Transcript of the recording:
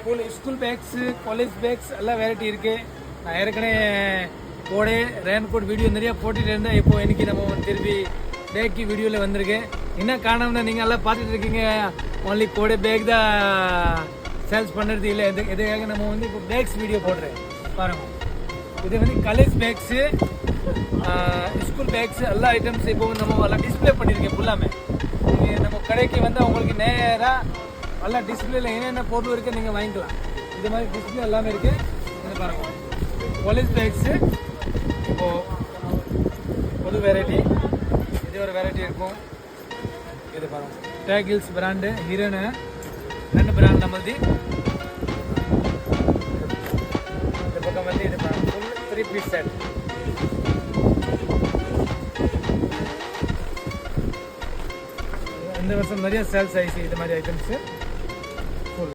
Full school bags college bags எல்லாம் variety இருக்குது. நான் ஏற்கனவே கோடை ரெயின் கோட் வீடியோ நிறையா போட்டுட்டு இருந்தேன். இப்போ இன்னைக்கு நம்ம திருப்பி பேக்கு வீடியோவில் வந்திருக்கேன். என்ன காரணம்னா நீங்கள் எல்லாம் பார்த்துட்டு இருக்கீங்க ஒன்லி கோடை பேக் தான் சேல்ஸ் பண்ணுறது இல்லை. இதுக்காக நம்ம வந்து இப்போ பேக்ஸ் வீடியோ போடுறேன் பாருங்கள். இது வந்து காலேஜ் பேக்ஸு ஸ்கூல் பேக்ஸ் எல்லா ஐட்டம்ஸ் இப்போ நம்ம எல்லாம் டிஸ்பிளே பண்ணியிருக்கேன் ஃபுல்லாமே. நம்ம கடைக்கு வந்து உங்களுக்கு நேராக எல்லாம் டிஸ்பிளேல என்னென்ன பொருள் இருக்குது நீங்கள் வாங்கிக்கலாம். இது மாதிரி டிஸ்பிளே எல்லாமே இருக்குது. இது பாருங்கள் காலேஜ் பேக்ஸு இப்போது புது வெரைட்டி, இது ஒரு வெரைட்டி இருக்கும். இது பாருங்கள் டேகில்ஸ் பிராண்டு, ஹீரோனு 2 பிராண்ட் நம்மளது. இந்த பக்கம் வந்து இது பாருங்கள் ஃபுல் 3 பீஸ் செட். இந்த வருஷம் நிறைய சேல்ஸ் ஆயிடுச்சு இது மாதிரி ஐட்டம்ஸு.